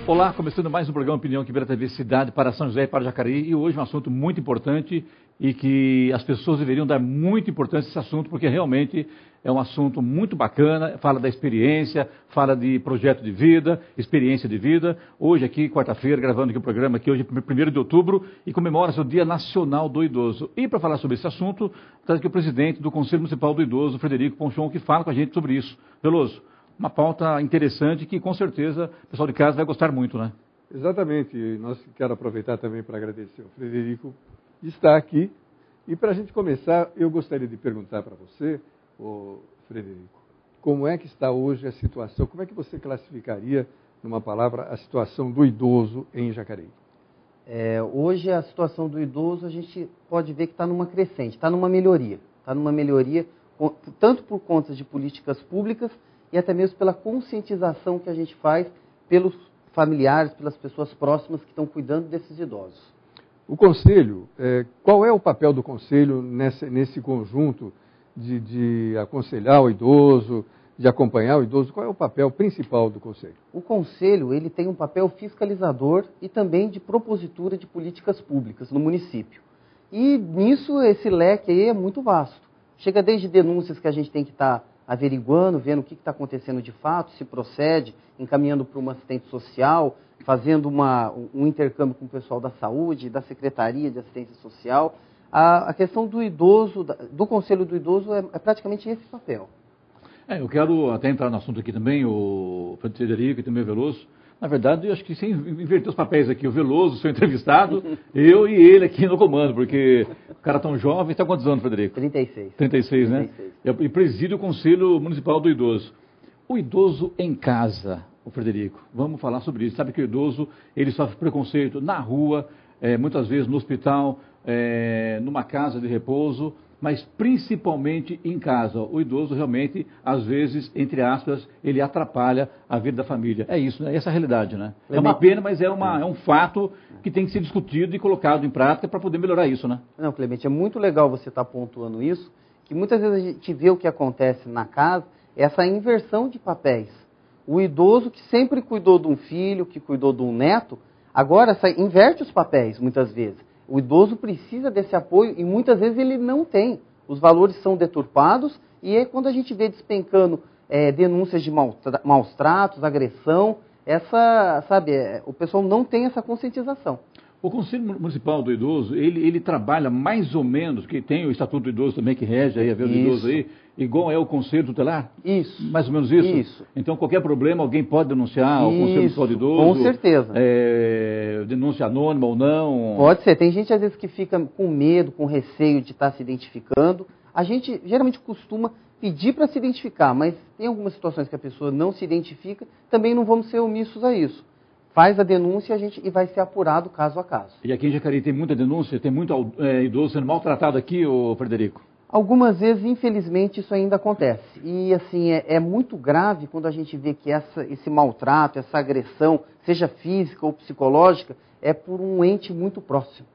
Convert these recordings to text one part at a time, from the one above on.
Olá, começando mais um programa Opinião aqui pela TV Cidade para São José e para Jacareí. E hoje um assunto muito importante e que as pessoas deveriam dar muita importância a esse assunto, porque realmente é um assunto muito bacana, fala da experiência, fala de projeto de vida, experiência de vida. Hoje aqui, quarta-feira, gravando aqui o programa, aqui hoje é 1º de outubro, e comemora-se o Dia Nacional do Idoso. E para falar sobre esse assunto, está aqui o presidente do Conselho Municipal do Idoso, Frederico Ponchon, que fala com a gente sobre isso. Veloso, uma pauta interessante que com certeza o pessoal de casa vai gostar muito, né? Exatamente. Nós quero aproveitar também para agradecer ao Frederico de estar aqui. E para a gente começar, eu gostaria de perguntar para você, Frederico, como é que está hoje a situação, como é que você classificaria, numa palavra, a situação do idoso em Jacareí? Hoje a situação do idoso a gente pode ver que está numa crescente, está numa melhoria. Está numa melhoria tanto por conta de políticas públicas e até mesmo pela conscientização que a gente faz pelos familiares, pelas pessoas próximas que estão cuidando desses idosos. O Conselho, qual é o papel do Conselho nesse conjunto de aconselhar o idoso, de acompanhar o idoso? Qual é o papel principal do Conselho? O Conselho ele tem um papel fiscalizador e também de propositura de políticas públicas no município. E nisso esse leque aí é muito vasto. Chega desde denúncias que a gente tem que estar averiguando, vendo o que está acontecendo de fato, se procede, encaminhando para uma assistente social, fazendo um intercâmbio com o pessoal da saúde, da Secretaria de Assistência Social. A questão do idoso, do Conselho do Idoso é praticamente esse papel. Eu quero até entrar no assunto aqui também, o Frederico e também o Veloso. Na verdade, eu acho que sem inverter os papéis aqui, o Veloso, seu entrevistado, eu e ele aqui no comando, porque o cara tão jovem, está quantos anos, Frederico? 36. 36, né? 36. E preside o Conselho Municipal do Idoso. O idoso em casa, o Frederico, vamos falar sobre isso. Sabe que o idoso, ele sofre preconceito na rua, muitas vezes no hospital, numa casa de repouso, mas principalmente em casa. O idoso realmente, às vezes, entre aspas, ele atrapalha a vida da família. É isso, né? Essa é a realidade, né? É uma pena, mas é um fato que tem que ser discutido e colocado em prática para poder melhorar isso, né? Não, Clemente, é muito legal você estar pontuando isso, que muitas vezes a gente vê o que acontece na casa, essa inversão de papéis. O idoso que sempre cuidou de um filho, que cuidou de um neto, agora inverte os papéis, muitas vezes. O idoso precisa desse apoio e muitas vezes ele não tem. Os valores são deturpados e é quando a gente vê despencando denúncias de maus tratos, agressão, o pessoal não tem essa conscientização. O Conselho Municipal do Idoso, ele trabalha mais ou menos, que tem o Estatuto do Idoso também, que rege aí a vida do idoso aí, igual é o Conselho Tutelar? Isso. Mais ou menos isso? Isso. Então, qualquer problema, alguém pode denunciar ao Conselho Municipal do Idoso? Com certeza. Denúncia anônima ou não? Pode ser. Tem gente, às vezes, que fica com medo, com receio de estar se identificando. A gente, geralmente, costuma pedir para se identificar, mas tem algumas situações que a pessoa não se identifica, também não vamos ser omissos a isso. Faz a denúncia e vai ser apurado caso a caso. E aqui em Jacareí tem muita denúncia? Tem muito idoso sendo maltratado aqui, Frederico? Algumas vezes, infelizmente, isso ainda acontece. E, assim, é muito grave quando a gente vê que esse maltrato, essa agressão, seja física ou psicológica, é por um ente muito próximo.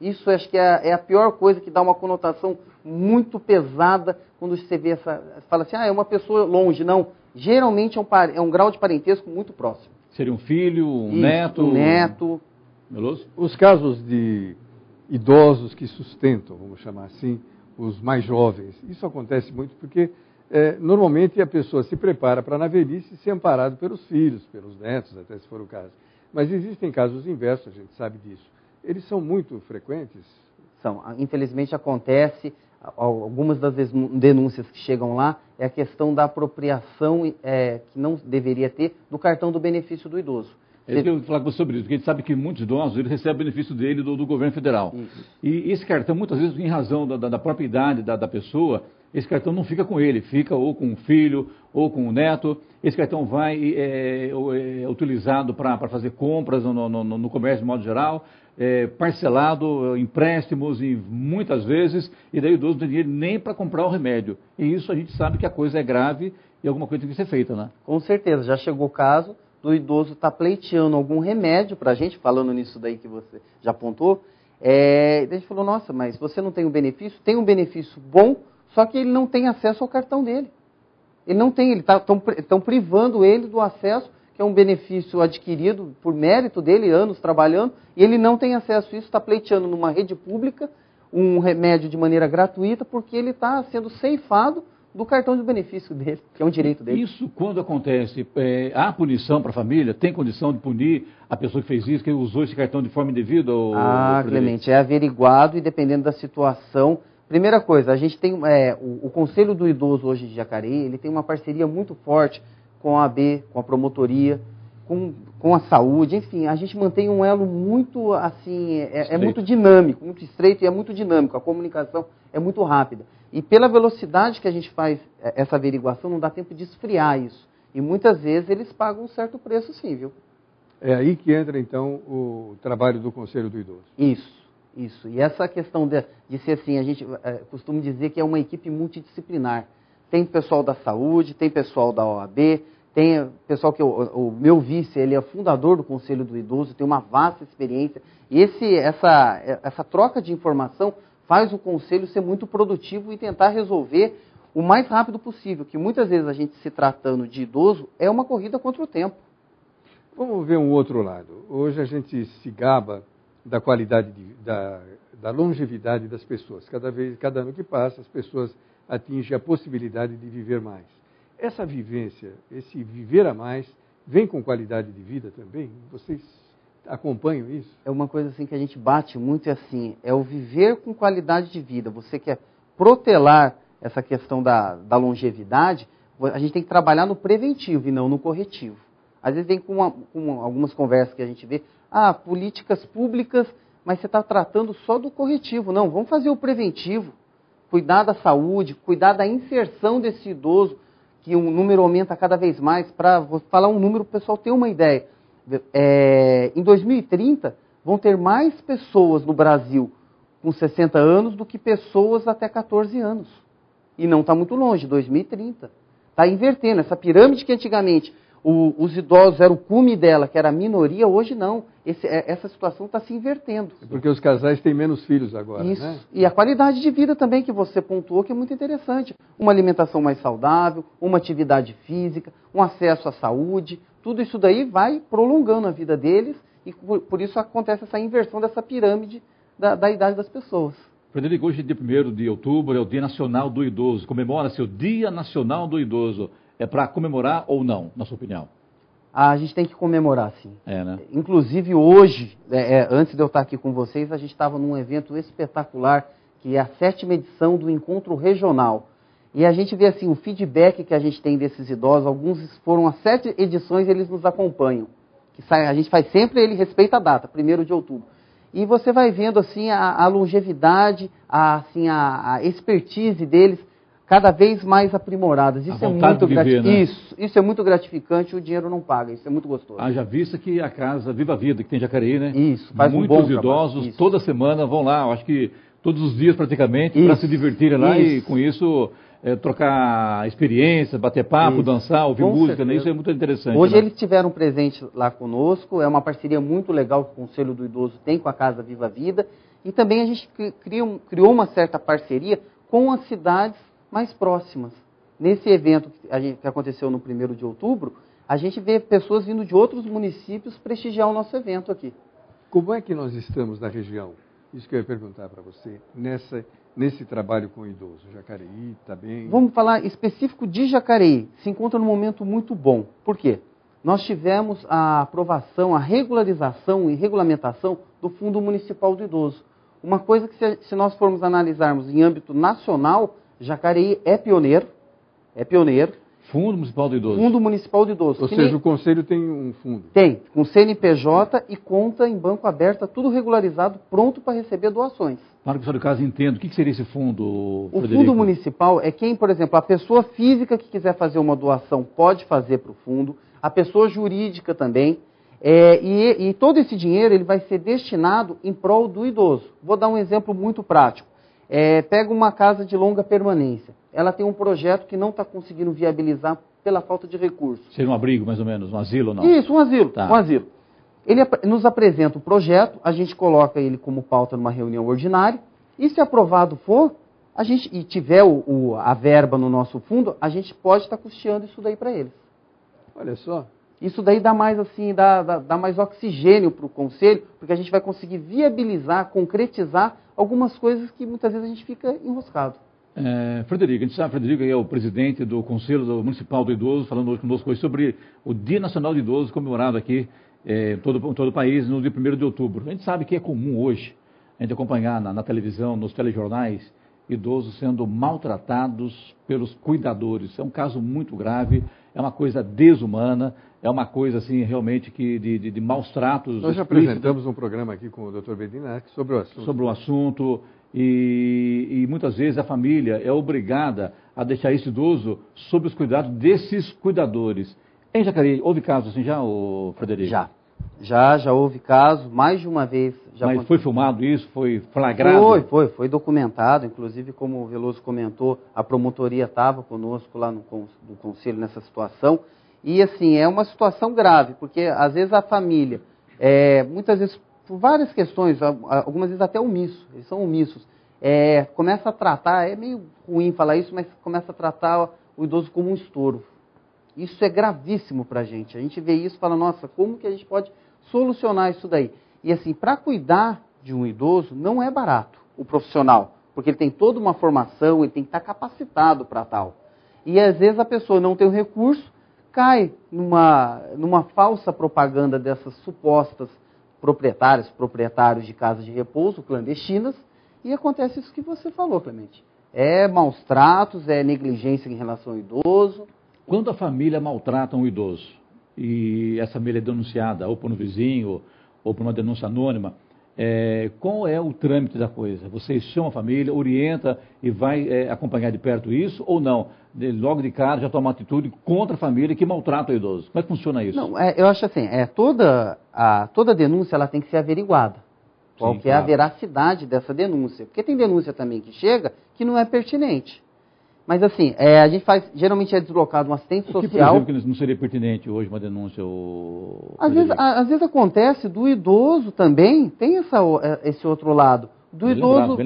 Isso acho que é a pior coisa, que dá uma conotação muito pesada quando você vê fala assim, é uma pessoa longe. Não, geralmente é um grau de parentesco muito próximo. Seria um filho, um Isso, neto? Um neto. Veloso? Os casos de idosos que sustentam, vamos chamar assim, os mais jovens, isso acontece muito porque normalmente a pessoa se prepara para na velhice ser amparado pelos filhos, pelos netos, até se for o caso. Mas existem casos inversos, a gente sabe disso. Eles são muito frequentes? São. Infelizmente acontece, algumas das denúncias que chegam lá, é a questão da apropriação que não deveria ter do cartão do benefício do idoso. Eu queria falar com você sobre isso, porque a gente sabe que muitos idosos eles recebem o benefício dele do governo federal. Isso. E esse cartão, muitas vezes, em razão da própria idade da pessoa, esse cartão não fica com ele, fica ou com o filho, ou com o neto. Esse cartão vai é utilizado para fazer compras no comércio de modo geral, parcelado, empréstimos, e muitas vezes, e daí o idoso não tem dinheiro nem para comprar o remédio. E isso a gente sabe que a coisa é grave e alguma coisa tem que ser feita, né? Com certeza, já chegou o caso do idoso estar pleiteando algum remédio para a gente, falando nisso daí que você já apontou, a gente falou, nossa, mas você não tem um benefício? Tem um benefício bom, só que ele não tem acesso ao cartão dele. Ele não tem, estão privando ele do acesso que é um benefício adquirido por mérito dele, anos trabalhando, e ele não tem acesso a isso, está pleiteando numa rede pública um remédio de maneira gratuita, porque ele está sendo ceifado do cartão de benefício dele, que é um direito dele. Isso, quando acontece, há punição para a família? Tem condição de punir a pessoa que fez isso, que usou esse cartão de forma indevida? Clemente, é averiguado e dependendo da situação. Primeira coisa, a gente tem o Conselho do Idoso hoje de Jacareí, ele tem uma parceria muito forte com a AB, com a promotoria, com a saúde, enfim, a gente mantém um elo muito, assim, é muito dinâmico, muito estreito e é muito dinâmico, a comunicação é muito rápida. E pela velocidade que a gente faz essa averiguação, não dá tempo de esfriar isso. E muitas vezes eles pagam um certo preço sim, viu? É aí que entra, então, o trabalho do Conselho do Idoso. Isso. E essa questão de ser assim, a gente costuma dizer que é uma equipe multidisciplinar. Tem pessoal da saúde, tem pessoal da OAB, tem pessoal que o meu vice, ele é fundador do Conselho do Idoso, tem uma vasta experiência. E essa troca de informação faz o Conselho ser muito produtivo e tentar resolver o mais rápido possível, que muitas vezes a gente se tratando de idoso é uma corrida contra o tempo. Vamos ver um outro lado. Hoje a gente se gaba da qualidade, da longevidade das pessoas. Cada ano que passa, as pessoas atingem a possibilidade de viver mais. Essa vivência, esse viver a mais, vem com qualidade de vida também? Vocês acompanham isso? É uma coisa assim que a gente bate muito, é o viver com qualidade de vida. Você quer protelar essa questão da longevidade, a gente tem que trabalhar no preventivo e não no corretivo. Às vezes vem com algumas conversas que a gente vê, políticas públicas, mas você está tratando só do corretivo. Não, vamos fazer o preventivo, cuidar da saúde, cuidar da inserção desse idoso, que o número aumenta cada vez mais. Vou falar um número para o pessoal ter uma ideia. Em 2030, vão ter mais pessoas no Brasil com 60 anos do que pessoas até 14 anos. E não está muito longe, 2030. Está invertendo. Essa pirâmide que antigamente os idosos eram o cume dela, que era a minoria, hoje não. Essa situação está se invertendo. Porque os casais têm menos filhos agora, isso. Né? E a qualidade de vida também que você pontuou, que é muito interessante. Uma alimentação mais saudável, uma atividade física, um acesso à saúde, tudo isso daí vai prolongando a vida deles e por isso acontece essa inversão dessa pirâmide da idade das pessoas. Frederico, hoje, dia 1º de outubro, é o Dia Nacional do Idoso. Comemora-se o Dia Nacional do Idoso. É para comemorar ou não, na sua opinião? A gente tem que comemorar, sim. Né? Inclusive, hoje, antes de eu estar aqui com vocês, a gente estava num evento espetacular, que é a 7ª edição do Encontro Regional. E a gente vê assim, o feedback que a gente tem desses idosos, alguns foram as 7 edições, eles nos acompanham. A gente faz sempre, ele respeita a data, 1º de outubro. E você vai vendo assim a longevidade, a expertise deles cada vez mais aprimoradas. Isso é muito gratificante. Isso é muito gratificante, o dinheiro não paga, isso é muito gostoso. Haja vista que a casa Viva a Vida, que tem em Jacareí, né? Isso, faz muitos um bom idosos, toda semana vão lá, eu acho que todos os dias praticamente, para se divertirem lá e com isso trocar experiência, bater papo, dançar, ouvir música, né? Isso é muito interessante. Hoje né? eles tiveram presente lá conosco, é uma parceria muito legal que o Conselho do Idoso tem com a Casa Viva a Vida, e também a gente criou uma certa parceria com as cidades mais próximas. Nesse evento que aconteceu no 1º de outubro, a gente vê pessoas vindo de outros municípios prestigiar o nosso evento aqui. Como é que nós estamos na região? Isso que eu ia perguntar para você, nesse trabalho com o idoso. Jacareí está bem? Vamos falar específico de Jacareí. Se encontra num momento muito bom. Por quê? Nós tivemos a aprovação, a regularização e regulamentação do Fundo Municipal do Idoso. Uma coisa que, se nós formos analisarmos em âmbito nacional, Jacareí é pioneiro. Fundo Municipal do Idoso. Fundo Municipal do Idoso. Ou seja, o Conselho tem um fundo. Tem, com CNPJ e conta em banco aberta, tudo regularizado, pronto para receber doações. Para que o senhor, de caso, entenda, o que seria esse fundo, Frederico? O Fundo Municipal é quem, por exemplo, a pessoa física que quiser fazer uma doação pode fazer para o fundo, a pessoa jurídica também, e todo esse dinheiro ele vai ser destinado em prol do idoso. Vou dar um exemplo muito prático. Pega uma casa de longa permanência. Ela tem um projeto que não está conseguindo viabilizar pela falta de recursos. Seria um abrigo, mais ou menos, um asilo ou não? Isso, um asilo. Tá. Um asilo. Ele nos apresenta o projeto, a gente coloca ele como pauta numa reunião ordinária, e se aprovado for, e tiver a verba no nosso fundo, a gente pode estar custeando isso daí para eles. Olha só, Isso daí dá mais assim, dá mais oxigênio para o conselho, porque a gente vai conseguir viabilizar, concretizar algumas coisas que muitas vezes a gente fica enroscado. Frederico, a gente sabe, Frederico é o presidente do Conselho Municipal do Idoso, falando hoje conosco hoje sobre o Dia Nacional do Idoso, comemorado aqui em todo o país no dia 1º de outubro. A gente sabe que é comum hoje a gente acompanhar na televisão, nos telejornais, idosos sendo maltratados pelos cuidadores. É um caso muito grave, é uma coisa desumana, é uma coisa assim realmente de maus tratos. Nós já apresentamos um programa aqui com o Dr. Bedinac sobre o assunto. Sobre o assunto, e muitas vezes a família é obrigada a deixar esse idoso sob os cuidados desses cuidadores. Em Jacareí, houve casos assim já, Frederico? Já houve caso, mais de uma vez. Mas foi filmado isso? Foi flagrado? Foi documentado, inclusive como o Veloso comentou, a promotoria estava conosco lá no conselho nessa situação. E assim, é uma situação grave, porque às vezes a família, muitas vezes por várias questões, algumas vezes até eles são omissos, começa a tratar, é meio ruim falar isso, mas começa a tratar o idoso como um estorvo. Isso é gravíssimo para a gente vê isso e fala, nossa, como que a gente pode solucionar isso daí? E assim, para cuidar de um idoso não é barato o profissional, porque ele tem toda uma formação, ele tem que estar capacitado para tal. E às vezes a pessoa não tem o recurso, cai numa falsa propaganda dessas supostas proprietários de casas de repouso clandestinas, e acontece isso que você falou, Clemente. É maus tratos, é negligência em relação ao idoso. Quando a família maltrata um idoso, e essa família é denunciada ou por um vizinho, ou por uma denúncia anônima, qual é o trâmite da coisa? Vocês chamam a família, orienta e vai acompanhar de perto isso, ou não? Logo de cara já toma uma atitude contra a família que maltrata o idoso. Como é que funciona isso? Não, eu acho assim, toda denúncia ela tem que ser averiguada. Qual que é a veracidade dessa denúncia? Porque tem denúncia também que chega que não é pertinente. Mas assim, a gente geralmente é deslocado um assistente social... Por exemplo, que não seria pertinente hoje uma denúncia? Às vezes acontece do idoso também, tem esse outro lado. Do idoso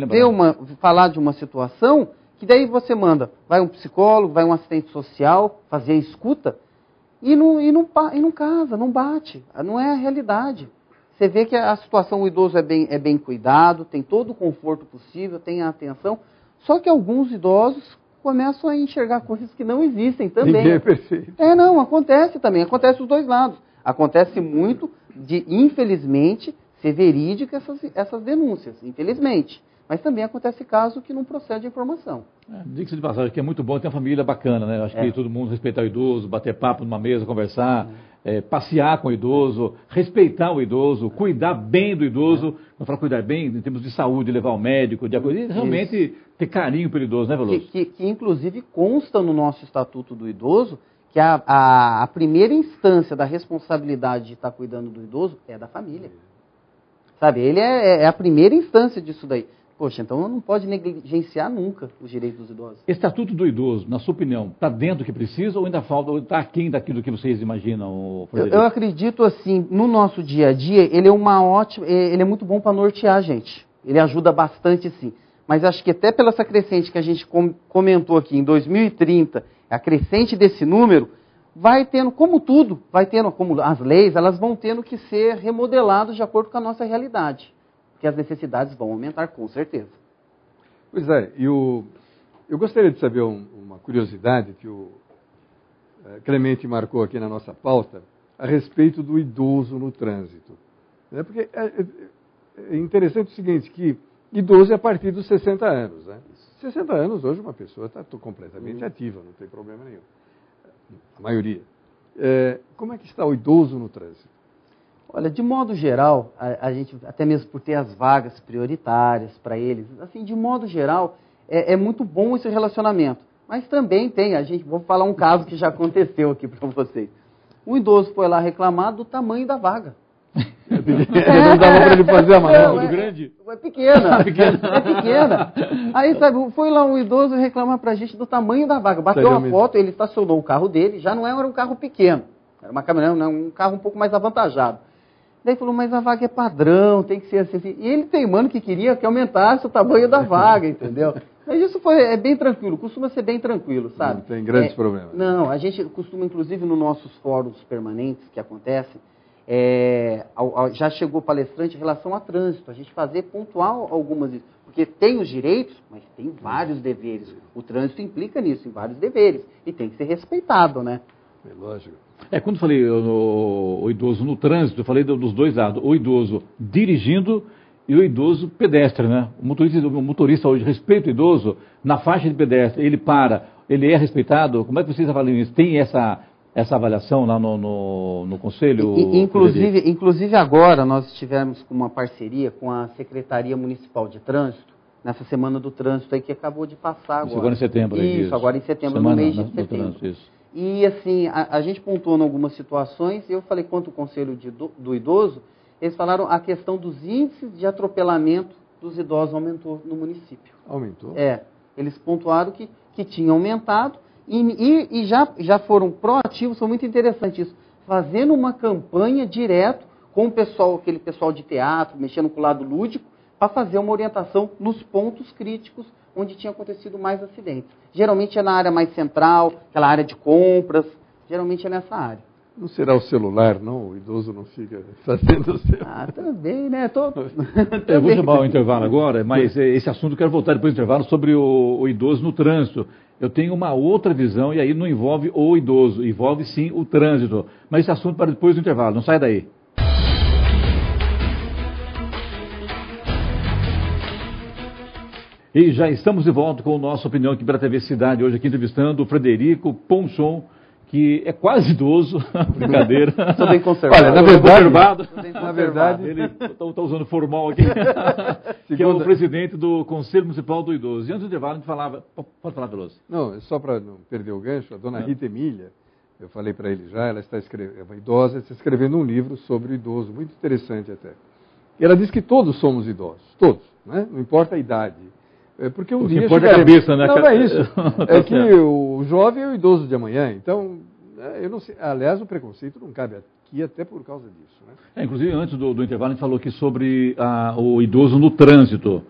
falar de uma situação, que daí você manda, vai um psicólogo, vai um assistente social, fazer a escuta, e não casa, não bate, não é a realidade. Você vê que a situação, o idoso é bem cuidado, tem todo o conforto possível, tem a atenção, só que alguns idosos começam a enxergar coisas que não existem também. Ninguém é perfeito. Não, acontece também, acontece os dois lados. Acontece muito de, infelizmente, ser verídica essas denúncias, infelizmente. Mas também acontece caso que não procede a informação. Diga-se de passagem que é muito bom ter uma família bacana, né? Acho que todo mundo respeitar o idoso, bater papo numa mesa, conversar, passear com o idoso, respeitar o idoso, cuidar bem do idoso. Não falo cuidar bem em termos de saúde, levar ao médico, e realmente ter carinho pelo idoso, né, Veloso? Que inclusive consta no nosso Estatuto do Idoso que a primeira instância da responsabilidade de estar cuidando do idoso é da família. Sabe, ele é a primeira instância disso daí. Poxa, então não pode negligenciar nunca os direitos dos idosos. Estatuto do Idoso, na sua opinião, está dentro do que precisa ou ainda falta, ou está aquém daquilo que vocês imaginam? Eu acredito assim, no nosso dia a dia, ele é muito bom para nortear a gente. Ele ajuda bastante sim. Mas acho que até pela essa crescente que a gente comentou aqui, em 2030, a crescente desse número, vai tendo, como tudo, como as leis, elas vão tendo que ser remodeladas de acordo com a nossa realidade. Porque as necessidades vão aumentar, com certeza. Pois é, eu gostaria de saber uma curiosidade que o Clemente marcou aqui na nossa pauta, a respeito do idoso no trânsito. Porque é interessante o seguinte, que idoso é a partir dos 60 anos. Né? 60 anos, hoje uma pessoa está completamente ativa, não tem problema nenhum. A maioria. Como é que está o idoso no trânsito? Olha, de modo geral, a gente, até mesmo por ter as vagas prioritárias para eles, assim, de modo geral, é muito bom esse relacionamento. Mas também vou falar um caso que já aconteceu aqui para vocês. Um idoso foi lá reclamar do tamanho da vaga. Não dava para ele fazer a manobra. Muito grande? É pequena. É pequena. Aí, sabe, foi lá um idoso reclamar para a gente do tamanho da vaga. Bateu uma foto, ele estacionou o carro dele, já não era um carro pequeno. Era uma caminhonete, um carro um pouco mais avantajado. Daí falou, mas a vaga é padrão, tem que ser assim. E ele teimando que aumentasse o tamanho da vaga, entendeu? Mas isso é bem tranquilo, costuma ser bem tranquilo, sabe? Não tem grandes problemas. Não, a gente costuma, inclusive, nos nossos fóruns permanentes que acontecem, já chegou palestrante em relação a trânsito, a gente fazer pontual algumas... Porque tem os direitos, mas tem vários deveres. O trânsito implica nisso, em vários deveres. E tem que ser respeitado, né? É lógico. Quando eu falei o idoso no trânsito, eu falei dos dois lados. O idoso dirigindo e o idoso pedestre, né? O motorista hoje respeita o idoso na faixa de pedestre. Ele para, ele é respeitado. Como é que vocês avaliam isso? Tem essa avaliação lá no Conselho? Inclusive agora nós estivemos com uma parceria com a Secretaria Municipal de Trânsito, nessa Semana do Trânsito aí que acabou de passar agora. Isso agora em setembro. Isso, agora em setembro, no mês de setembro. Trânsito, isso. E assim, a gente pontuou em algumas situações, eu falei quanto o Conselho do Idoso, eles falaram a questão dos índices de atropelamento dos idosos aumentou no município. Aumentou? Eles pontuaram que tinha aumentado e já foram proativos, foi muito interessante isso, fazendo uma campanha direto com o pessoal, aquele pessoal de teatro, mexendo com o lado lúdico, para fazer uma orientação nos pontos críticos onde tinha acontecido mais acidentes. Geralmente é na área mais central, aquela área de compras, geralmente é nessa área. Não será o celular, não? O idoso não fica fazendo o celular. Também, né? Eu vou chamar o intervalo agora, mas esse assunto eu quero voltar depois do intervalo sobre o idoso no trânsito. Eu tenho uma outra visão e aí não envolve o idoso, envolve sim o trânsito. Mas esse assunto para depois do intervalo, não sai daí. E já estamos de volta com o nosso Opinião aqui pela TV Cidade, hoje aqui entrevistando o Frederico Ponchon, que é quase idoso, brincadeira. Estou bem conservado. Olha, na verdade, ele está usando formal aqui, que é o presidente do Conselho Municipal do Idoso. E antes do intervalo a gente falava, pode falar, Veloso. Não, só para não perder o gancho, a dona Rita Emília, eu falei para ele já, ela está escrevendo, é uma idosa, está escrevendo um livro sobre o idoso, muito interessante até. E ela diz que todos somos idosos, todos, né? Não importa a idade. Porque um dia importa a cabeça, né? Não é isso. É que o jovem é o idoso de amanhã. Então, eu não sei. Aliás, o preconceito não cabe aqui até por causa disso, né? Inclusive, antes do intervalo, a gente falou aqui sobre o idoso no trânsito.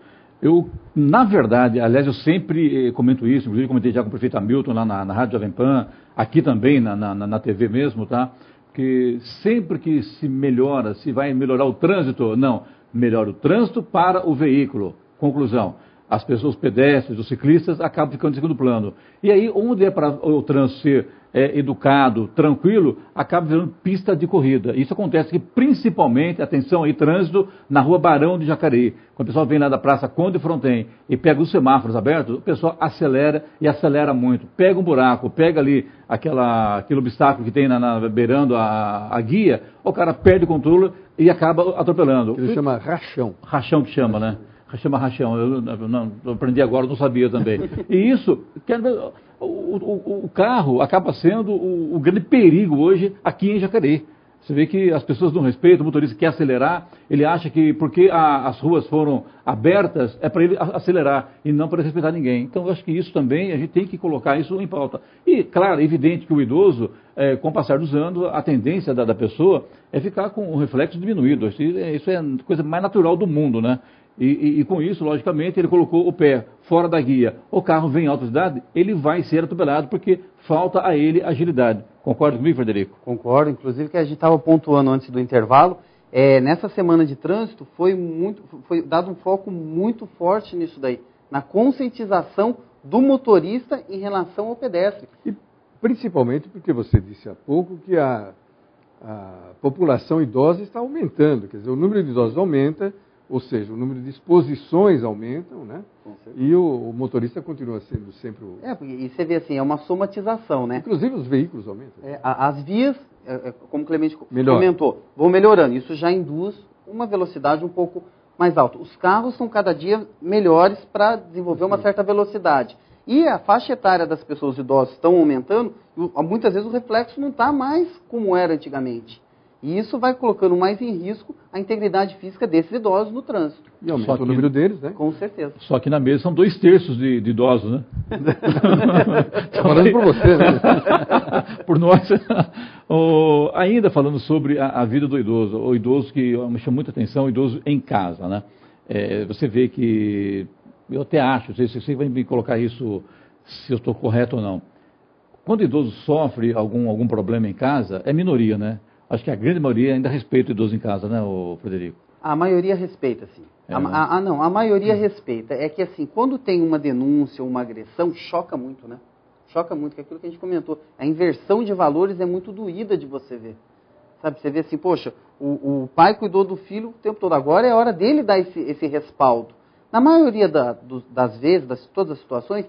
Na verdade, aliás, eu sempre comento isso, inclusive comentei já com o prefeito Hamilton lá na Rádio Jovem Pan, aqui também na TV mesmo, tá? Que sempre que se melhora, se vai melhorar o trânsito, não, melhora o trânsito para o veículo. Conclusão. As pessoas pedestres, os ciclistas, acabam ficando em segundo plano. E aí, onde é para o trânsito ser educado, tranquilo, acaba virando pista de corrida. Isso acontece aqui, principalmente, atenção aí, trânsito, na rua Barão de Jacareí. Quando o pessoal vem lá da Praça Conde Fronten e pega os semáforos abertos, o pessoal acelera e acelera muito. Pega um buraco, pega ali aquele obstáculo que tem beirando a guia, o cara perde o controle e acaba atropelando. Ele chama rachão. Rachão que chama, né? Chama rachão, eu aprendi agora, não sabia também. E isso, o carro acaba sendo o grande perigo hoje aqui em Jacareí. Você vê que as pessoas não respeitam, o motorista quer acelerar, ele acha que porque as ruas foram abertas, é para ele acelerar e não para respeitar ninguém. Então, eu acho que isso também, a gente tem que colocar isso em pauta. E, claro, é evidente que o idoso, com o passar dos anos, a tendência da pessoa é ficar com o reflexo diminuído. Isso é a coisa mais natural do mundo, né? E com isso, logicamente, ele colocou o pé fora da guia. O carro vem em alta velocidade, ele vai ser atropelado porque falta a ele agilidade. Concorda comigo, Frederico? Concordo. Inclusive, que a gente estava pontuando antes do intervalo, nessa semana de trânsito foi dado um foco muito forte nisso daí, na conscientização do motorista em relação ao pedestre. E principalmente porque você disse há pouco que a população idosa está aumentando. Quer dizer, o número de idosos aumenta, ou seja, o número de exposições aumentam, né? E o motorista continua sendo sempre o... E você vê assim, é uma somatização, né? Inclusive os veículos aumentam. As vias, como o Clemente comentou, vão melhorando. Isso já induz uma velocidade um pouco mais alta. Os carros são cada dia melhores para desenvolver uma certa velocidade. E a faixa etária das pessoas idosas estão aumentando, muitas vezes o reflexo não está mais como era antigamente. E isso vai colocando mais em risco a integridade física desses idosos no trânsito. E aumenta o número deles, né? Com certeza. Só que na mesa são 2/3 de idosos, né? Estou falando por você, né? Por nós. Ainda falando sobre a vida do idoso. O idoso que me chama muita atenção, o idoso em casa, né? Você vê que eu até acho, se você vai me colocar isso, se eu estou correto ou não. Quando o idoso sofre algum problema em casa, é minoria, né? Acho que a grande maioria ainda respeita o idoso em casa, né, Frederico? A maioria respeita, sim. Não, a maioria respeita. É que, assim, quando tem uma denúncia, uma agressão, choca muito, né? Choca muito, que é aquilo que a gente comentou. A inversão de valores é muito doída de você ver. Sabe, você vê assim, poxa, o pai cuidou do filho o tempo todo. Agora é hora dele dar esse respaldo. Na maioria das vezes, todas as situações,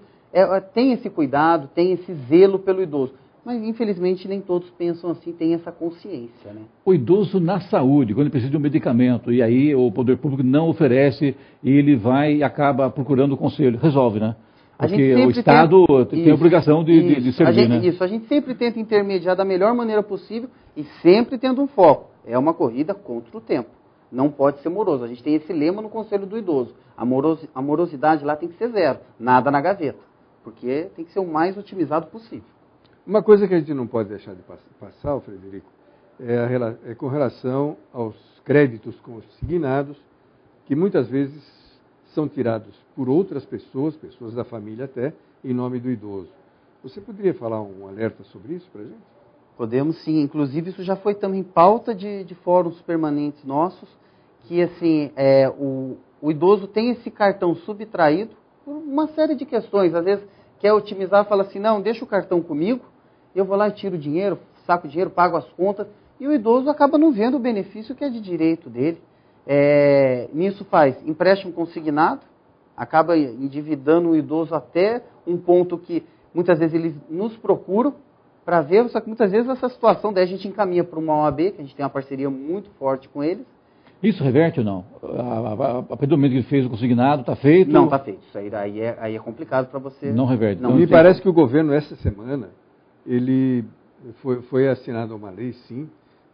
tem esse cuidado, tem esse zelo pelo idoso. Mas, infelizmente, nem todos pensam assim, têm essa consciência, né? O idoso na saúde, quando ele precisa de um medicamento, e aí o poder público não oferece, e ele vai e acaba procurando o conselho. Resolve, né? Porque o Estado tem a obrigação de servir, né? Isso, a gente sempre tenta intermediar da melhor maneira possível e sempre tendo um foco. É uma corrida contra o tempo. Não pode ser moroso. A gente tem esse lema no Conselho do Idoso. A morosidade lá tem que ser zero, nada na gaveta. Porque tem que ser o mais otimizado possível. Uma coisa que a gente não pode deixar de passar, Frederico, é com relação aos créditos consignados, que muitas vezes são tirados por outras pessoas da família até, em nome do idoso. Você poderia falar um alerta sobre isso para a gente? Podemos sim, inclusive isso já foi também pauta de fóruns permanentes nossos, que assim, o idoso tem esse cartão subtraído por uma série de questões. Às vezes quer otimizar, fala assim, não, deixa o cartão comigo, eu vou lá e tiro o dinheiro, saco o dinheiro, pago as contas, e o idoso acaba não vendo o benefício que é de direito dele. Nisso faz empréstimo consignado, acaba endividando o idoso até um ponto que muitas vezes eles nos procuram para ver, só que muitas vezes essa situação daí a gente encaminha para uma OAB, que a gente tem uma parceria muito forte com eles. Isso reverte ou não? A partir do momento que ele fez o consignado, está feito? Não, está feito. Isso aí é complicado para você. Não reverte. Não, me parece que o governo, essa semana, ele foi assinada uma lei, sim,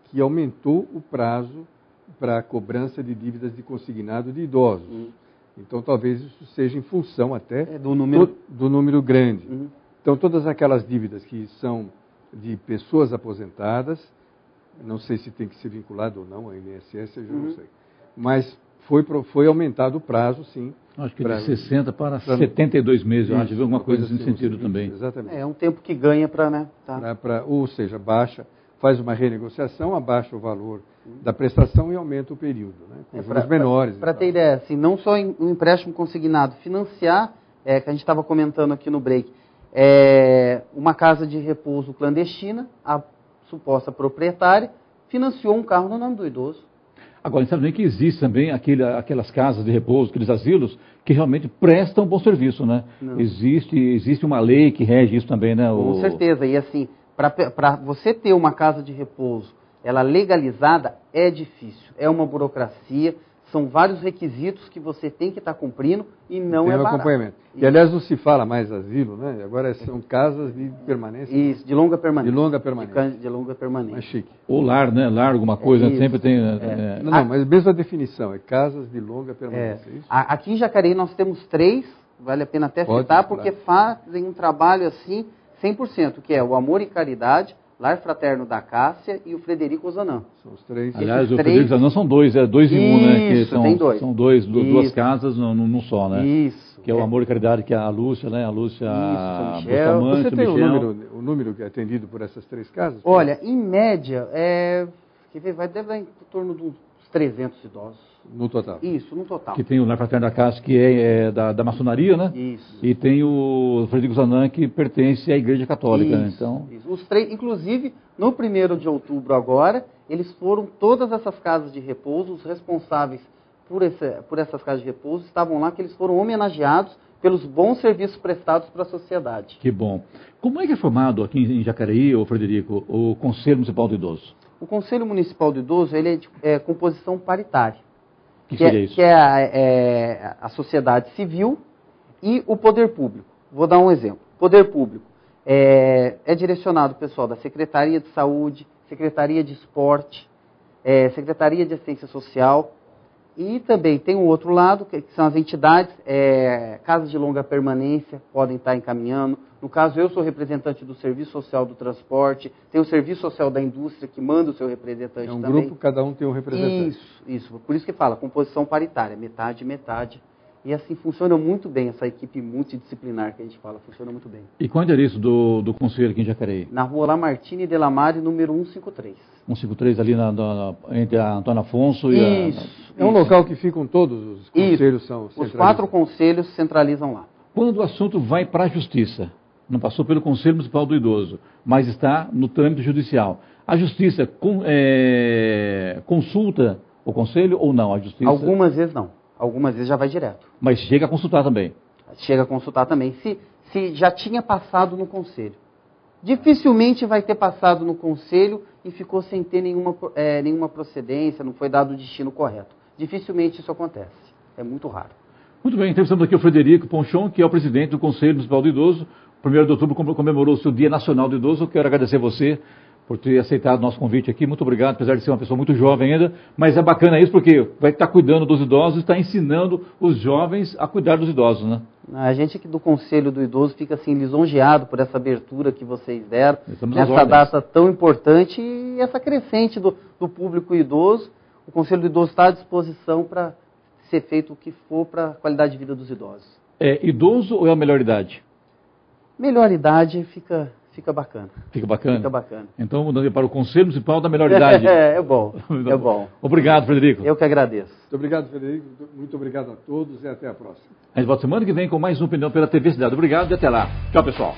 que aumentou o prazo para a cobrança de dívidas de consignado de idosos. Então, talvez isso seja em função até do número grande. Então, todas aquelas dívidas que são de pessoas aposentadas, não sei se tem que ser vinculado ou não ao INSS, eu já não sei. Mas foi aumentado o prazo, sim. Acho que de 60 para 72 meses, eu acho, viu alguma coisa nesse sentido também. Exatamente. É um tempo que ganha para, né? Tá. Ou seja, faz uma renegociação, abaixa o valor da prestação e aumenta o período, né? Com os menores. Para ter ideia, assim, não só um empréstimo consignado, financiar, que a gente estava comentando aqui no break, uma casa de repouso clandestina, a suposta proprietária financiou um carro no nome do idoso. Agora, a gente sabe também que existe também aquelas casas de repouso, aqueles asilos, que realmente prestam bom serviço, né? Existe uma lei que rege isso também, né? Com certeza, e assim, para você ter uma casa de repouso, ela legalizada, é difícil, é uma burocracia, são vários requisitos que você tem que estar cumprindo e não é barato. Acompanhamento. E aliás, não se fala mais asilo, né? Agora são casas de permanência. Isso, de longa permanência. De longa permanência. De longa permanência. Mais chique. Ou lar, né? Lar, alguma coisa, sempre tem... Não, mas mesmo a definição, é casas de longa permanência. Isso? Aqui em Jacareí nós temos 3, vale a pena até citar, porque fazem um trabalho assim, 100%, que é o Amor e Caridade, Lar Fraterno da Cássia e o Frederico Ozanam. São os 3. Aliás, o Frederico Ozanam são 2, 2 em 1, né? Que tem 2. São duas casas num só, né? Isso. Que é o Amor e Caridade, que é a Lúcia, né? A Lúcia, Isso, Michel. Você tem o número que é atendido por essas 3 casas? Olha, em média, deve dar em torno de uns 300 idosos. No total? Isso, no total. Que tem o Lar Fraterno da Cássia, que é da maçonaria, né? Isso. E tem o Frederico Ozanam, que pertence à Igreja Católica, isso, né? Então... Isso. Os 3, inclusive, no 1º de outubro agora, eles foram, todas essas casas de repouso, os responsáveis por essas casas de repouso, estavam lá, que eles foram homenageados pelos bons serviços prestados para a sociedade. Que bom. Como é que é formado aqui em Jacareí, Frederico, o Conselho Municipal do Idoso? O Conselho Municipal do Idoso, ele é de composição paritária. Que seria isso? Que é a sociedade civil e o poder público. Vou dar um exemplo. Poder público é direcionado o pessoal da Secretaria de Saúde, Secretaria de Esporte, Secretaria de Assistência Social, e também tem um outro lado, que são as entidades, casas de longa permanência, podem estar encaminhando. No caso, eu sou representante do Serviço Social do Transporte, tem o Serviço Social da Indústria, que manda o seu representante também. É um grupo, cada um tem um representante. Isso. Por isso que fala, composição paritária, metade, metade. E assim funciona muito bem, essa equipe multidisciplinar que a gente fala, funciona muito bem. E qual é o endereço do conselho aqui em Jacareí? Na rua Lamartine de la Mare, número 153. 153 ali entre a Antônio Afonso e Isso. É um local que ficam todos os conselhos, são Os 4 conselhos centralizam lá. Quando o assunto vai para a Justiça, não passou pelo Conselho Municipal do Idoso, mas está no trâmite judicial, a Justiça consulta o Conselho ou não? A Justiça... Algumas vezes não. Algumas vezes já vai direto. Mas chega a consultar também. Chega a consultar também. Se já tinha passado no Conselho. Dificilmente vai ter passado no Conselho e ficou sem ter nenhuma procedência, não foi dado o destino correto. Dificilmente isso acontece. É muito raro. Muito bem, entrevistamos aqui o Frederico Ponchon, que é o presidente do Conselho Municipal do Idoso. 1º de outubro comemorou o seu Dia Nacional do Idoso. Eu quero agradecer você por ter aceitado o nosso convite aqui. Muito obrigado, apesar de ser uma pessoa muito jovem ainda. Mas é bacana isso porque vai estar cuidando dos idosos e está ensinando os jovens a cuidar dos idosos, né? A gente aqui do Conselho do Idoso fica assim lisonjeado por essa abertura que vocês deram, nessa data tão importante e essa crescente do público idoso. O Conselho do Idoso está à disposição para ser feito o que for para a qualidade de vida dos idosos. É idoso ou é a melhor idade? Melhor idade fica bacana. Fica bacana? Fica bacana. Então, mudando para o Conselho Municipal da Melhor Idade. É bom, é bom. Obrigado, Frederico. Eu que agradeço. Muito obrigado, Frederico. Muito obrigado a todos e até a próxima. A gente volta semana que vem com mais um Opinião pela TV Cidade. Obrigado e até lá. Tchau, pessoal.